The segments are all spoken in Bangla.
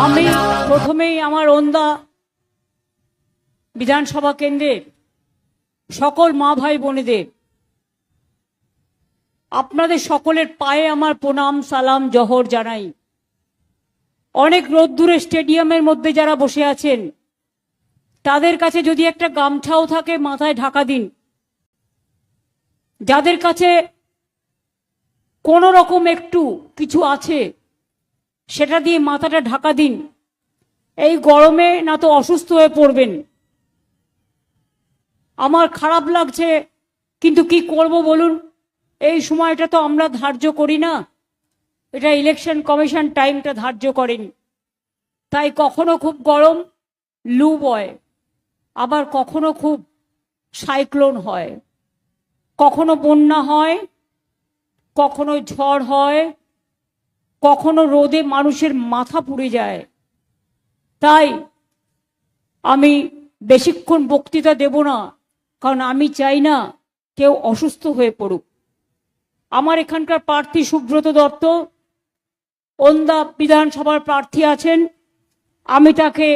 আমি প্রথমেই আমার ওন্দা বিধানসভা কেন্দ্রের সকল মা ভাই বোনেদের আপনাদের সকলের পায়ে আমার প্রণাম সালাম জহর জানাই। অনেক রোদ্দুরে স্টেডিয়ামের মধ্যে যারা বসে আছেন তাদের কাছে যদি একটা গামছাও থাকে মাথায় ঢাকা দিন। যাদের কাছে কোনো রকম একটু কিছু আছে সেটা দিয়ে মাথাটা ঢাকা দিন। এই গরমে না তো অসুস্থ হয়ে পড়বেন। আমার খারাপ লাগছে, কিন্তু কি করব বলুন, এই সময়টা তো আমরা ধার্য করি না, এটা ইলেকশন কমিশন টাইমটা ধার্য করেন। তাই কখনো খুব গরম লু বয়, আবার কখনো খুব সাইক্লোন হয়, কখনো বন্যা হয়, কখনো ঝড় হয়, কখনো রোদে মানুষের মাথা পুড়ে যায়। তাই আমি বেশিক্ষণ বক্তৃতা দেব না, কারণ আমি চাই না কেউ অসুস্থ হয়ে পড়ুক। আমার এখানকার প্রার্থী সুব্রত দত্ত ওন্দা বিধানসভার প্রার্থী আছেন। আমি তাকে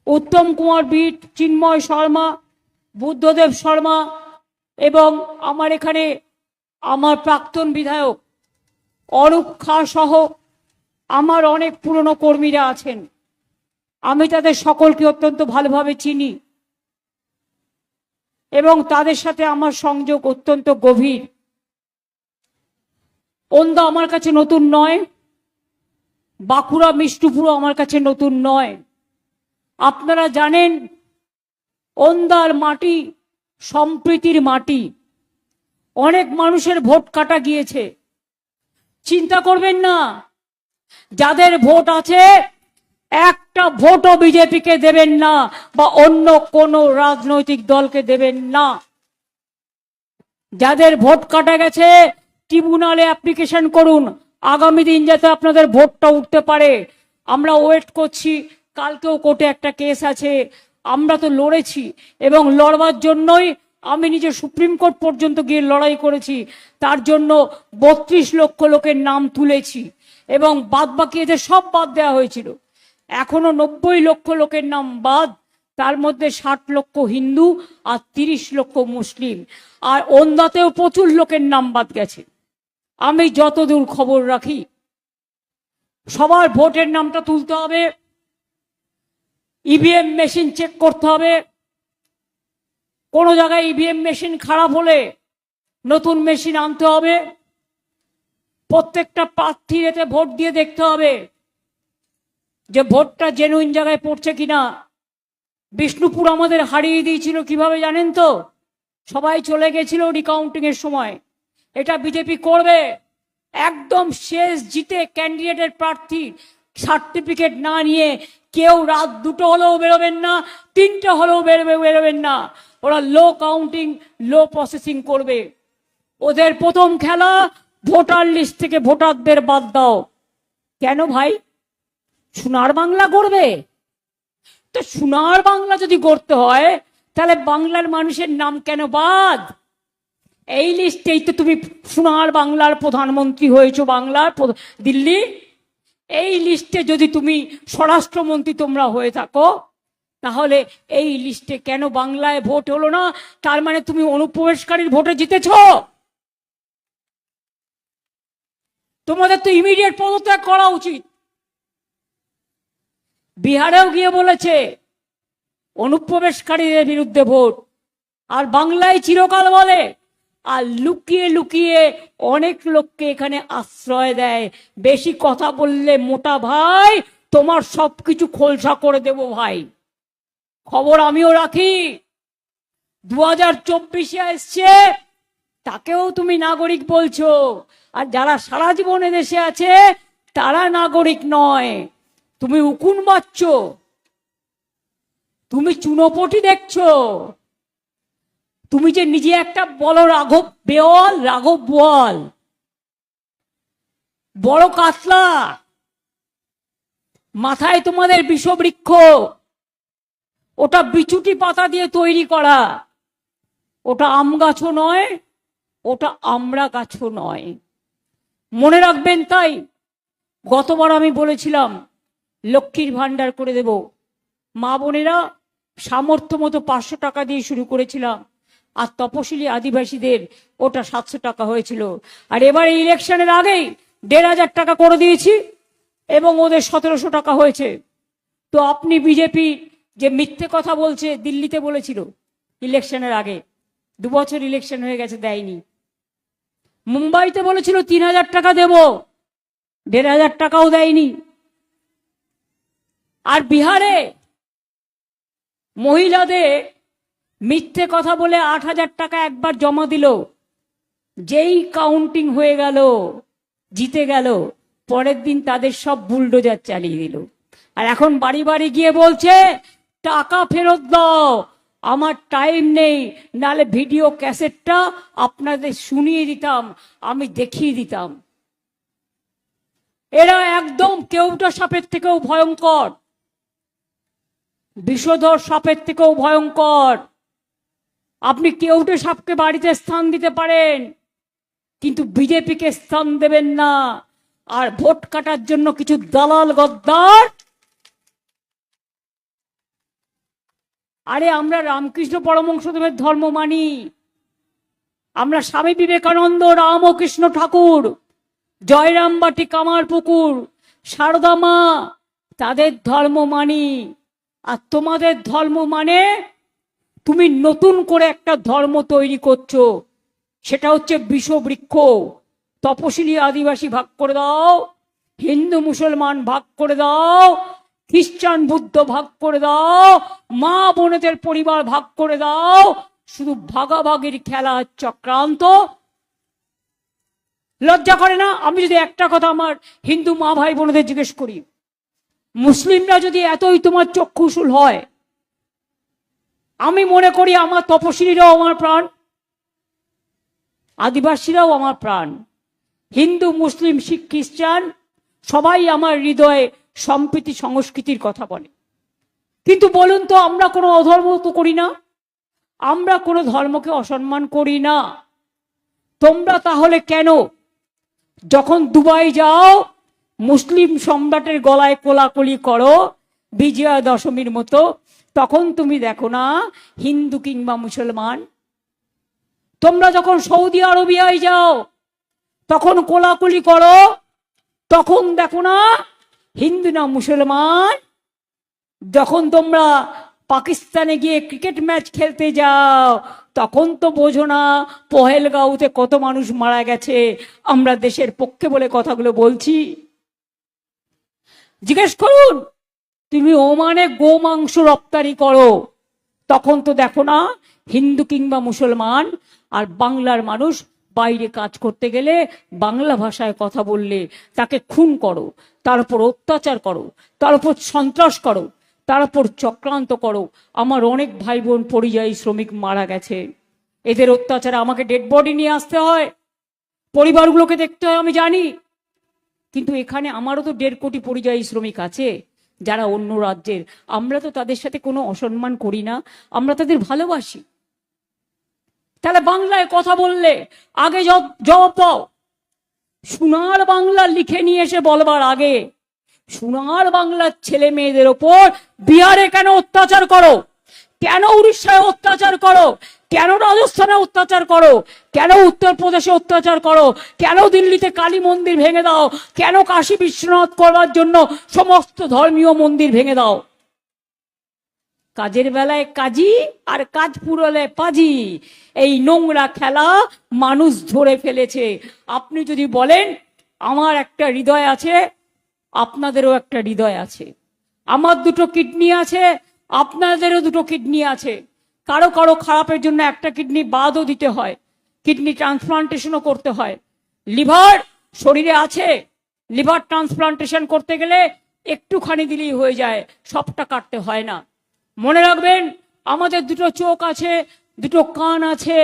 উত্তম কুমার বিট, চিন্ময় শর্মা, বুদ্ধদেব শর্মা এবং আমার এখানে আমার প্রাক্তন বিধায়ক অরূপ খা সহ আমার অনেক পুরনো কর্মীরা আছেন। আমি তাদের সকলকে অত্যন্ত ভালোভাবে চিনি এবং তাদের সাথে আমার সংযোগ অত্যন্ত গভীর। ওন্দা আমার কাছে নতুন নয়, বাঁকুড়া মিষ্টুপুরও আমার কাছে নতুন নয়। আপনারা জানেন ওন্দার মাটি সম্প্রীতির মাটি। অনেক মানুষের ভোট কাটা গিয়েছে, চিন্তা করবেন না। যাদের ভোট আছে একটা ভোটও বিজেপিকে দেবেন না বা অন্য কোনো রাজনৈতিক দলকে দেবেন না। যাদের ভোট কাটা গেছে ট্রিব্যুনালে অ্যাপ্লিকেশন করুন, আগামী দিন যাতে আপনাদের ভোটটা উঠতে পারে। আমরা ওয়েট করছি, কালকেও কোর্টে একটা কেস আছে। আমরা তো লড়েছি এবং লড়বার জন্যই আমি নিজে সুপ্রিম কোর্ট পর্যন্ত গিয়ে লড়াই করেছি। তার জন্য 32 লক্ষ লোকের নাম তুলেছি এবং বাদ বাকি এদের সব বাদ দেওয়া হয়েছিল। এখনো 90 লক্ষ লোকের নাম বাদ, তার মধ্যে 60 লক্ষ হিন্দু আর 30 লক্ষ মুসলিম। আর ওন্দাতেও প্রচুর লোকের নাম বাদ গেছে। আমি যতদূর খবর রাখি সবার ভোটের নামটা তুলতে হবে, ইভিএম মেশিন চেক করতে হবে। কোনো জায়গায় ইভিএম মেশিন খারাপ হলে নতুন মেশিন আনতে হবে। প্রত্যেকটা প্রার্থীর এতে ভোট দিয়ে দেখতে হবে যে ভোটটা জেনুইন জায়গায় পড়ছে কিনা। বিষ্ণুপুর আমাদের হারিয়ে দিয়েছিল কিভাবে জানেন তো? সবাই চলে গেছিল রিকাউন্টিং এর সময়। এটা বিজেপি করবে। একদম শেষ জিতে ক্যান্ডিডেটের প্রার্থী সার্টিফিকেট না নিয়ে কেউ রাত 2টো হলেও বেরোবেন না, 3টে হলেও বেরোবেন না। ওরা লো কাউন্টিং, লো প্রসেসিং করবে। ওদের প্রথম খেলা ভোটার লিস্ট থেকে ভোটারদের বাদ দাও। কেন ভাই? সোনার বাংলা করবে তো? সোনার বাংলা যদি করতে হয় তাহলে বাংলার মানুষের নাম কেন বাদ? এই লিস্টেই তো তুমি সোনার বাংলার প্রধানমন্ত্রী হয়েছো, বাংলার দিল্লি। এই লিস্টে যদি তুমি স্বরাষ্ট্রমন্ত্রী তোমরা হয়ে থাকো, তাহলে এই লিস্টে কেন বাংলায় ভোট হলো না? তার মানে তুমি অনুপ্রবেশকারীর ভোটে জিতেছ। তোমাদের তো ইমিডিয়েট পদত্যাগ করা উচিত। বিহারেও গিয়ে বলেছে অনুপ্রবেশকারীদের বিরুদ্ধে ভোট, আর বাংলায় চিরকাল বলে। আর লুকিয়ে লুকিয়ে অনেক লোককে এখানে আশ্রয় দেয়। বেশি কথা বললে মোটা ভাই তোমার সবকিছু খোলসা করে দেব ভাই। খবর আমিও রাখি। 2024-এ এসছে, তাকেও তুমি নাগরিক বলছো। আর যারা সারা জীবন দেশে আছে তারা নাগরিক নয়। তুমি উকুন বাচ্চ, তুমি চুনোপটি দেখছো। তুমি যে নিজে একটা বলো রাঘব বেওয়াল, রাঘব বোয়াল, বড় কাতলা, মাথায় তোমাদের বিষবৃক্ষ। ওটা বিচুটি পাতা দিয়ে তৈরি করা। ওটা আম গাছও নয়, ওটা আমড়া গাছও নয়। মনে রাখবেন। তাই গতবার আমি বলেছিলাম লক্ষ্মীর ভান্ডার করে দেব, মা বোনেরা সামর্থ্য মতো 500 টাকা দিয়ে শুরু করেছিলাম, আর তপশিলি আদিবাসীদের ওটা 700 টাকা হয়েছিল। আর এবারে ইলেকশনের আগেই 1500 টাকা করে দিয়েছি এবং ওদের 1700 টাকা হয়েছে। তো আপনি বিজেপি যে মিথ্যে কথা বলছে, দিল্লিতে বলেছিল ইলেকশনের আগে, 2 বছর ইলেকশন হয়ে গেছে দেয়নি। মুম্বাইতে বলেছিল 3000 টাকা দেব, 1500 টাকাও দেয়নি। আর বিহারে মহিলাদের মিথ্যে কথা বলে 8000 টাকা একবার জমা দিল, যেই কাউন্টিং হয়ে গেল, জিতে গেল, পরের দিন তাদের সব বুলডোজার চালিয়ে দিল। আর এখন বাড়ি বাড়ি গিয়ে বলছে টাকা ফেরত দাও, আমার টাইম নেই, নালে ভিডিও ক্যাসেটটা আপনাদের শুনিয়ে দিতাম, আমি দেখিয়ে দিতাম। এরা একদম কেউটা সাপের থেকেও ভয়ঙ্কর, বিষধর সাপের থেকেও ভয়ঙ্কর। আপনি কেউটে সাপকে বাড়িতে স্থান দিতে পারেন, কিন্তু বিজেপিকে স্থান দেবেন না। আর ভোট কাটার জন্য কিছু দালাল গদ্দার, আরে আমরা রামকৃষ্ণ পরমহংসদেবের ধর্ম মানি, আমরা স্বামী বিবেকানন্দ, রামকৃষ্ণ ঠাকুর, জয়রামবাটি, কামারপুকুর, সারদা মা, তাদের ধর্ম মানি। আর তোমাদের ধর্ম মানে তুমি নতুন করে একটা ধর্ম তৈরি করছো, সেটা হচ্ছে বিষবৃক্ষ। তপশিলি আদিবাসী ভাগ করে দাও, হিন্দু মুসলমান ভাগ করে দাও, খ্রিস্টান বুদ্ধ ভাগ করে দাও, মা বোনেদের পরিবার ভাগ করে দাও, শুধু ভাগাভাগির খেলা চক্রান্ত। লজ্জা করে না? আমি যদি একটা কথা আমার হিন্দু মা ভাই বোনেদের জিজ্ঞেস করি, মুসলিমরা যদি এতই তোমার চক্ষুশূল হয়, আমি মনে করি আমার তপশিলীরাও আমার প্রাণ, আদিবাসীরাও আমার প্রাণ, হিন্দু মুসলিম শিখ খ্রিস্টান সবাই আমার হৃদয়ে সম্প্রীতি সংস্কৃতির কথা বলে। কিন্তু বলুন তো, আমরা কোনো অধর্ম তো করি না, আমরা কোনো ধর্মকে অসম্মান করি না। তোমরা তাহলে কেন যখন দুবাই যাও মুসলিম সম্রাটের গলায় কোলাকুলি করো বিজয়া দশমীর মতো, তখন তুমি দেখো না হিন্দু কিংবা মুসলমান? তোমরা যখন সৌদি আরবিয়ায় যাও তখন কোলাকুলি করো, তখন দেখো না হিন্দু না মুসলমান? যখন তোমরা পাকিস্তানে গিয়ে ক্রিকেট ম্যাচ খেলতে যাও তখন তো বোঝো না পহেলগাঁওতে কত মানুষ মারা গেছে, আমরা দেশের পক্ষে বলে কথাগুলো বলছি। জিজ্ঞেস করুন, তুমি ওমানে গোমাংস রপ্তানি করো, তখন তো দেখো না হিন্দু কিংবা মুসলমান? আর বাংলার মানুষ বাইরে কাজ করতে গেলে বাংলা ভাষায় কথা বললে তাকে খুন করো, তার উপর অত্যাচার করো, তার উপর সন্ত্রাস করো, তার উপর চক্রান্ত করো। আমার অনেক ভাই বোন পরিযায়ী শ্রমিক মারা গেছে, এদের অত্যাচারে আমাকে ডেড বডি নিয়ে আসতে হয়, পরিবারগুলোকে দেখতে হয়, আমি জানি। কিন্তু এখানে আমারও তো 1.5 কোটি পরিযায়ী শ্রমিক আছে যারা অন্য রাজ্যের, আমরা তো তাদের সাথে কোনো অসম্মান করি না, আমরা তাদের ভালোবাসি। তাহলে বাংলায় কথা বললে আগে জবাব দাও। সোনার বাংলা লিখে নিয়ে এসে বলবার আগে সোনার বাংলার ছেলে মেয়েদের ওপর বিহারে কেন অত্যাচার করো, কেন উড়িষ্যায় অত্যাচার করো, কেন রাজস্থানে অত্যাচার করো, কেন উত্তরপ্রদেশে অত্যাচার করো, কেন দিল্লিতে কালী মন্দির ভেঙে দাও, কেন কাশী বিশ্বনাথ করবার জন্য সমস্ত ধর্মীয় মন্দির ভেঙে দাও? কাজের বেলায় কাজী আর কাজ পুরোলে পাজি, এই নোংরা খেলা মানুষ ধরে ফেলেছে। আপনি যদি বলেন আমার একটা হৃদয় আছে, আপনাদেরও একটা হৃদয় আছে, আমার 2টো কিডনি আছে, আপনাদেরও 2টো কিডনি আছে, কারো কারো খারাপের জন্য একটা কিডনি বাদও দিতে হয়, কিডনি ট্রান্সপ্লান্টেশনও করতে হয়। লিভার শরীরে আছে, লিভার ট্রান্সপ্লান্টেশন করতে গেলে একটুখানি দিলেই হয়ে যায়, সবটা কাটতে হয় না। মনে রাখবেন, আমাদের 2টো চোখ আছে, 2টো কান আছে,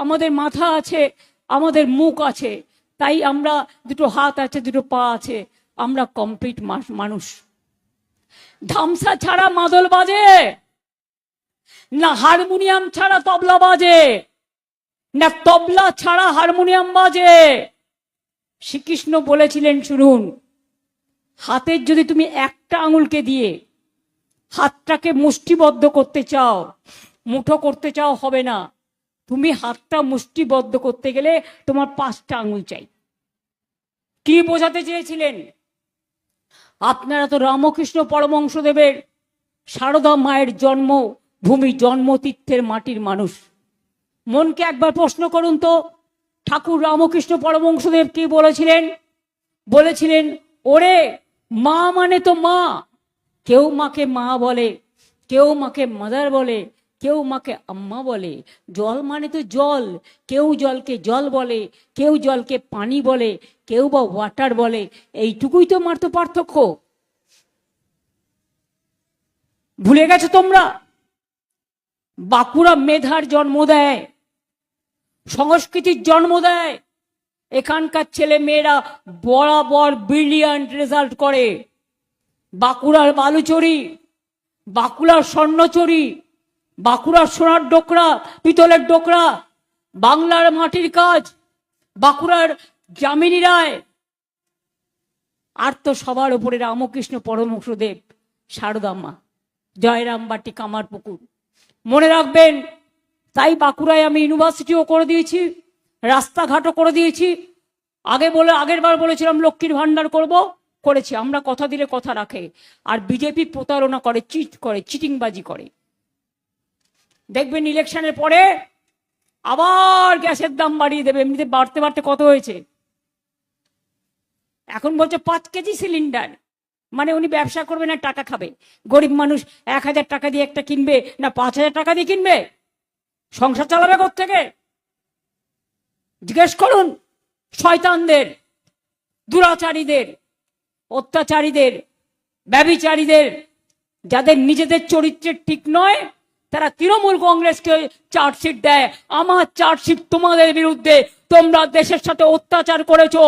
আমাদের মাথা আছে, আমাদের মুখ আছে, তাই আমরা 2টো হাত আছে, 2টো পা আছে, আমরা কমপ্লিট মানুষ। ধামসা ছাড়া মাদল বাজে না, হারমোনিয়াম ছাড়া তবলা বাজে না, তবলা ছাড়া হারমোনিয়াম বাজে। শ্রীকৃষ্ণ বলেছিলেন, শুনুন, হাতের যদি তুমি একটা আঙুলকে দিয়ে হাতটাকে মুষ্টিবদ্ধ করতে চাও, মুঠো করতে চাও, হবে না। তুমি হাতটা মুষ্টিবদ্ধ করতে গেলে তোমার 5টা আঙুল চাই। কি বোঝাতে চেয়েছিলেন? আপনারা তো রামকৃষ্ণ পরমহংসদেবের সারদা মায়ের জন্মভূমি, জন্মতীর্থের মাটির মানুষ। মনকে একবার প্রশ্ন করুন তো, ঠাকুর রামকৃষ্ণ পরমহংসদেব কি বলেছিলেন? বলেছিলেন, ওরে মা মানে তো মা। কেউ মাকে মা বলে, কেউ মাকে মাদার বলে, কেউ মাকে আম্মা বলে। জল মানে তো জল, কেউ জলকে জল বলে, কেউ জলকে পানি বলে, কেউ বা ওয়াটার বলে। এইটুকুই তো মাত্র পার্থক্য। ভুলে গেছো তোমরা? বাঁকুড়া মেধার জন্ম দেয়, সংস্কৃতির জন্ম দেয়। এখানকার ছেলে মেয়েরা বরাবর ব্রিলিয়ান্ট রেজাল্ট করে। বাঁকুড়ার বালুচরি, বাঁকুড়ার স্বর্ণচরি, বাঁকুড়ার সোনার ডোকরা, পিতলের ডোকরা, বাংলার মাটির কাজ, বাঁকুড়ার যামিনী রায়, আর তো সবার উপরে রামকৃষ্ণ পরমহংসদেব, সারদা মা, জয়রামবাটি, কামারপুকুর। মনে রাখবেন, তাই বাঁকুড়ায় আমি ইউনিভার্সিটিও করে দিয়েছি, রাস্তাঘাটও করে দিয়েছি। আগের বার বলেছিলাম লক্ষ্মীর ভান্ডার করব, করেছি। আমরা কথা দিলে কথা রাখে। আর বিজেপি প্রতারণা করে, চিট করে, চিটিংবাজি করে। দেখবেন ইলেকশনের পরে আবার গ্যাসের দাম বাড়িয়ে দেবে। এমনিতে বাড়তে বাড়তে কত হয়েছে? এখন বলছে 5 কেজি সিলিন্ডার। মানে উনি ব্যবসা করবে না, টাকা খাবে। গরিব মানুষ 1000 টাকা দিয়ে একটা কিনবে না 5000 টাকা দিয়ে কিনবে? সংসার চালাবে কোত্থেকে? জিজ্ঞেস করুন শয়তানদের, দুরাচারীদের, অত্যাচারীদের, ব্যভিচারীদের, যাদের নিজেদের চরিত্রের ঠিক নয়, তারা তৃণমূল কংগ্রেসকে চার্জশিট দেয়। আমার চার্জশিট তোমাদের বিরুদ্ধে। তোমরা দেশের সাথে অত্যাচার করেছো,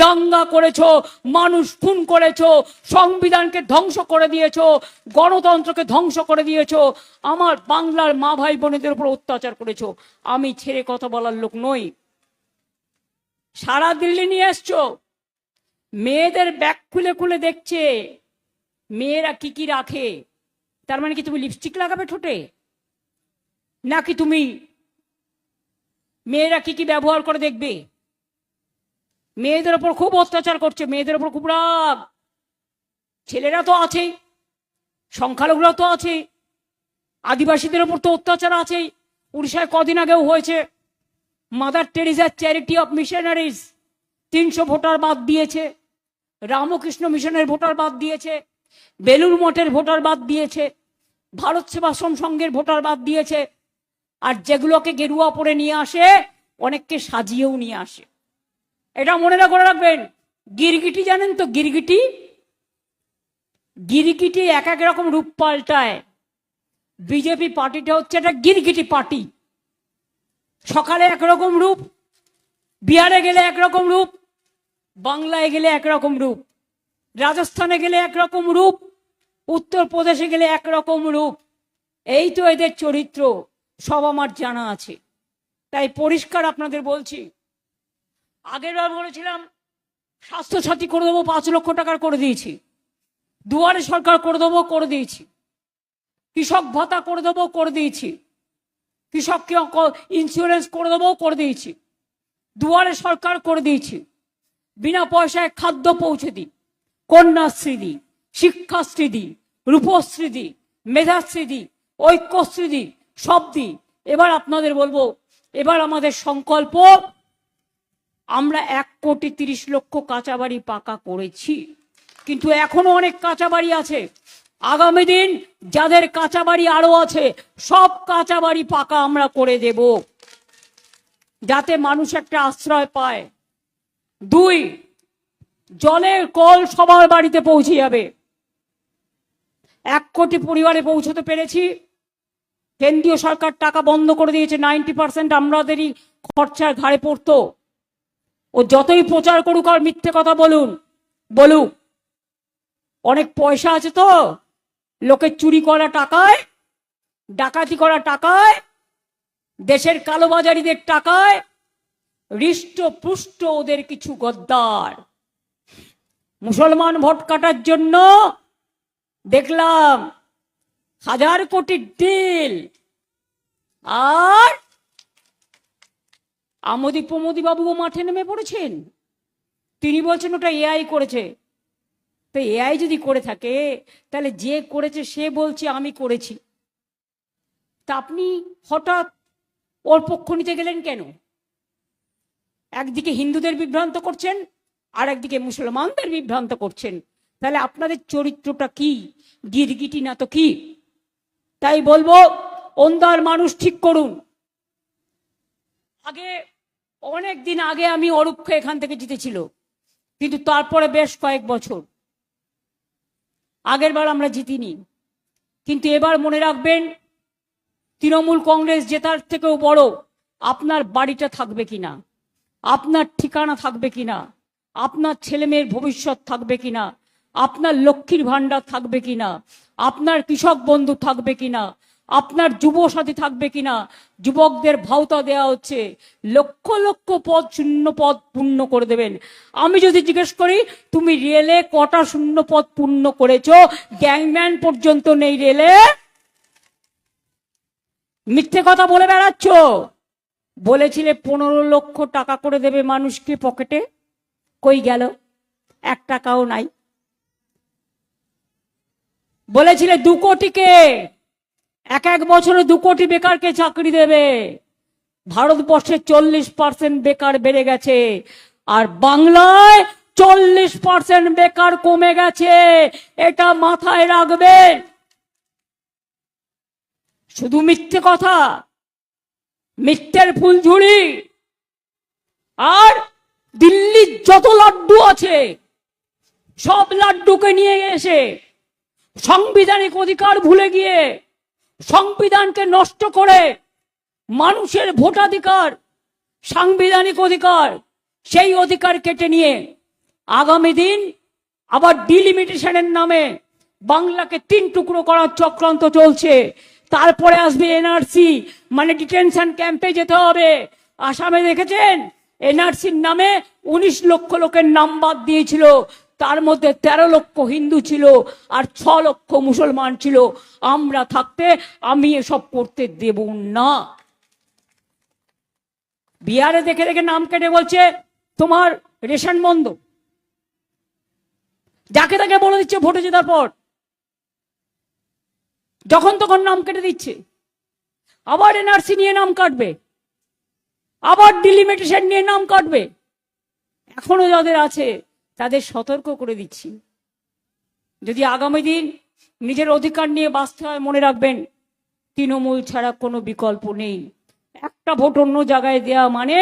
দাঙ্গা করেছো, মানুষ খুন করেছো, সংবিধানকে ধ্বংস করে দিয়েছো, গণতন্ত্রকে ধ্বংস করে দিয়েছো, আমার বাংলার মা ভাই বোনেদের উপর অত্যাচার করেছো। আমি ছেড়ে কথা বলার লোক নই। সারা দিল্লি নিয়ে এসছো, মেয়েদের ব্যাগ খুলে খুলে দেখছে মেয়েরা কি কি রাখে। তার মানে কি তুমি লিপস্টিক লাগাবে ঠোঁটে? নাকি তুমি মেয়েরা কি কি ব্যবহার করে দেখবে? মেয়েদের ওপর খুব অত্যাচার করছে, মেয়েদের ওপর খুব রাগ। ছেলেরা তো আছেই, সংখ্যালঘুরা তো আছে, আদিবাসীদের ওপর তো অত্যাচার আছেই। উড়িষ্যায় কদিন আগেও হয়েছে। Mother Teresa charity of missionaries 300 voter বাদ দিয়েছে, রামকৃষ্ণ মিশনের ভোটার বাদ দিয়েছে, বেলুর মঠের ভোটার বাদ দিয়েছে, ভারত সেবাশ্রম সংঘের ভোটার বাদ দিয়েছে। আর যেগুলোকে গেরুয়া পরে নিয়ে আসে, অনেককে সাজিয়েও নিয়ে আসে। এটা মনে করে রাখবেন। গিরগিটি জানেন তো? গিরগিটি, গিরগিটি এক এক রকম রূপ পাল্টায়। বিজেপি পার্টিটা হচ্ছে একটা গিরগিটি পার্টি। সকালে একরকম রূপ, বিহারে গেলে একরকম রূপ, বাংলায় গেলে একরকম রূপ, রাজস্থানে গেলে একরকম রূপ, উত্তরপ্রদেশে গেলে একরকম রূপ। এই তো এদের চরিত্র, সব আমার জানা আছে। তাই পরিষ্কার আপনাদের বলছি, আগেরবার বলেছিলাম স্বাস্থ্যসাথী করে দেবো, 5 লক্ষ টাকার করে দিয়েছি। দুয়ারে সরকার করে দেবো, করে দিয়েছি। কৃষক ভাতা করে দেবো, করে দিয়েছি। কৃষককে ইন্স্যুরেন্স করে দেবো, করে দিয়েছি। দুয়ারে সরকার করে দিয়েছি। বিনা পয়সায় খাদ্য পৌঁছে দিই, কন্যাশ্রী দিই, শিক্ষাশ্রী দিই, রূপশ্রী দিই, মেধাশ্রী দিই, ঐক্যশ্রী দিই, সব দিই। এবার আপনাদের বলবো, এবার আমাদের সংকল্প, আমরা 1,30,00,000 কাঁচা বাড়ি পাকা করেছি, কিন্তু এখনো অনেক কাঁচা বাড়ি আছে। আগামী দিন যাদের কাঁচা বাড়ি আরো আছে, সব কাঁচা বাড়ি পাকা আমরা করে দেব, যাতে মানুষ একটা আশ্রয় পায়। 2, জলের কল সবার বাড়িতে পৌঁছে যাবে। 1 কোটি পরিবারে পৌঁছতে পেরেছি। কেন্দ্রীয় সরকার টাকা বন্ধ করে দিয়েছে, 90% আমাদেরই খরচার ঘাড়ে পড়তো। ও যতই প্রচার করুক আর মিথ্যে কথা বলুক, অনেক পয়সা আছে তো, লোকের চুরি করা টাকায়, ডাকাতি করা টাকায়, দেশের কালোবাজারিদের টাকায় হৃষ্টপুষ্ট ওদের কিছু গদ্দার। মুসলমান ভোট কাটার জন্য দেখলাম 1000 কোটির ডিল, আর আমোদি প্রমোদি বাবুও মাঠে নেমে পড়েছেন। তিনি বলছেন ওটা এআই করেছে। তো এআই যদি করে থাকে তাহলে যে করেছে সে বলছে আমি করেছি, তা আপনি হঠাৎ ওর পক্ষ নিতে গেলেন কেন? একদিকে হিন্দুদের বিভ্রান্ত করছেন, আর একদিকে মুসলমানদের বিভ্রান্ত করছেন। তাহলে আপনাদের চরিত্রটা কি? গিরগিটি না তো কি? তাই বলবো, ওন্দার মানুষ ঠিক করুন। আগে অনেক দিন আগে আমি অরূপকে এখান থেকে জিতেছিল, কিন্তু তারপরে বেশ কয়েক বছর, আগের বার আমরা জিতিনি। কিন্তু এবার মনে রাখবেন, তৃণমূল কংগ্রেস জেতার থেকেও বড় আপনার বাড়িটা থাকবে কিনা, আপনার ঠিকানা থাকবে কিনা, আপনার ছেলে মেয়ের ভবিষ্যৎ থাকবে কিনা, আপনার লক্ষ্মীর ভান্ডার থাকবে কিনা, আপনার কৃষক বন্ধু থাকবে কিনা, আপনার যুব সাথী থাকবে কিনা। যুবকদের ভাওতা দেওয়া হচ্ছে, লক্ষ লক্ষ পদ, শূন্য পদ পূর্ণ করে দেবেন। আমি যদি জিজ্ঞেস করি তুমি রেলে কটা শূন্য পদ পূর্ণ করেছো, গ্যাংম্যান পর্যন্ত নেই রেলে। মিথ্যে কথা বলে বেড়াচ্ছ। বলেছিলে 15 লক্ষ টাকা করে দেবে মানুষকে পকেটে, কই গেল? 1 টাকাও নাই। বলেছিলে 2 কোটিকে, এক বছরে 2 কোটি বেকারকে চাকরি দেবে। ভারতবর্ষে 40% বেকার বেড়ে গেছে, আর বাংলায় 40% বেকার কমে গেছে। এটা মাথায় রাখবেন। শুধু মিথ্যে কথা, মিথ্যের ফুলঝুড়ি। আর দিল্লির যত লাড্ডু আছে সব লাড্ডুকে নিয়ে এসে সাংবিধানিক অধিকার ভুলে গিয়ে, সংবিধানকে নষ্ট করে মানুষের ভোটাধিকার, সাংবিধানিক অধিকার, সেই অধিকার কেটে নিয়ে আগামী দিন আবার ডিলিমিটেশনের নামে বাংলাকে 3 টুকরো করার চক্রান্ত চলছে। তারপরে আসবে এনআরসি, মানে ডিটেনশন ক্যাম্পে যেতে হবে। আসামে দেখেছেন, এনআরসির নামে 19 লক্ষ লোকের নাম বাদ দিয়েছিল, তার মধ্যে 13 লক্ষ হিন্দু ছিল আর 6 লক্ষ মুসলমান ছিল। আমরা থাকতে আমি এসব করতে দেব না। বিহারে দেখে দেখে নাম কেটে বলছে তোমার রেশন বন্ধ, যাকে তাকে বলে দিচ্ছে ভোটে জেতার পর, যখন তখন নাম কেটে দিচ্ছে। আবার এনআরসি নিয়ে নাম কাটবে, আবার ডিলিমিটেশন নিয়ে নাম কাটবে। এখনো যাদের আছে তাদের সতর্ক করে দিচ্ছি, যদি আগামী দিন নিজের অধিকার নিয়ে বাঁচতে হয়, মনে রাখবেন তৃণমূল ছাড়া কোনো বিকল্প নেই। একটা ভোট অন্য জায়গায় দেওয়া মানে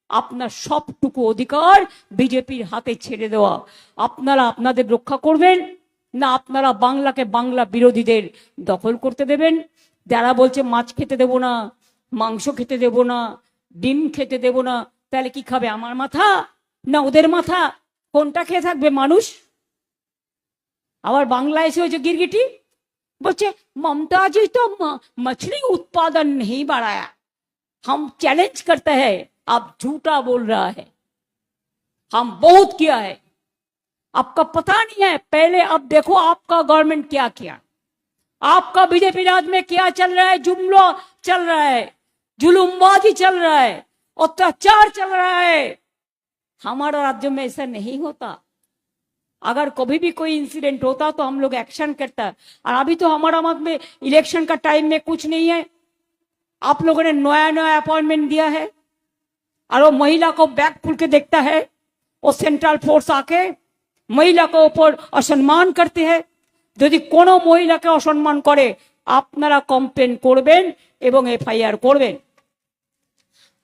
আপনার সবটুকু অধিকার বিজেপির হাতে ছেড়ে দেওয়া। আপনারা আপনাদের রক্ষা করবেন না আপনারা বাংলাকে, বাংলা বিরোধীদের দখল করতে দেবেন? যারা বলছে মাছ খেতে দেব না, মাংস খেতে দেব না, ডিম খেতে দেব না, তাহলে কি খাবে? আমার মাথা না ওদের মাথা? কোনটা খেয়ে থাকবে মানুষ? আবার বাংলা এসে হয়েছে গিরগিটি, বলছে ममता जी तो मछली उत्पादन नहीं बढ़ाया, हम चैलेंज करते हैं, आप झूठा बोल रहा है, हम बहुत किया है, आपका पता नहीं है। पहले अब देखो आपका गवर्नमेंट क्या किया, आपका बीजेपी राज में क्या चल रहा है। जुमला चल रहा है, जुलूमबाजी चल रहा है, अत्याचार चल रहा है। हमारा राज्य में ऐसा नहीं होता। अगर कभी भी कोई इंसिडेंट होता तो हम लोग एक्शन करता। और अभी तो हमारा मत में इलेक्शन का टाइम में कुछ नहीं है। आप लोगों ने नया नया अपॉइंटमेंट दिया है, और वो महिला को बैग खुल के देखता है, वो सेंट्रल फोर्स आके महिला को ऊपर असम्मान करते हैं। যদি কোনো মহিলাকে অসম্মান করে আপনারা কমপ্লেন করবেন এবং এফআইআর করবেন।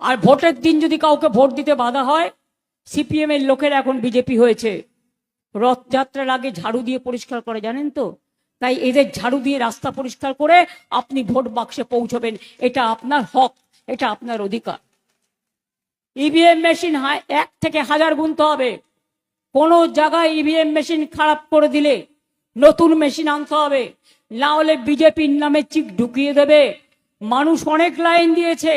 আর ভোটের দিন যদি কাউকে ভোট দিতে বাধা হয়, সিপিএম এর লোকেরা এখন বিজেপি হয়েছে, রথযাত্রার আগে ঝাড়ু দিয়ে পরিষ্কার করে, জানেন তো? তাই এদের ঝাড়ু দিয়ে রাস্তা পরিষ্কার করে আপনি ভোট বাক্সে পৌঁছবেন। এটা আপনার হক, এটা আপনার অধিকার। ইভিএম মেশিন 1 থেকে 1000 গুনতে হবে। কোনো জায়গায় ইভিএম মেশিন খারাপ করে দিলে নতুন মেশিন আনতে হবে, না হলে বিজেপির নামে চিক ঢুকিয়ে দেবে। মানুষ অনেক লাইন দিয়েছে,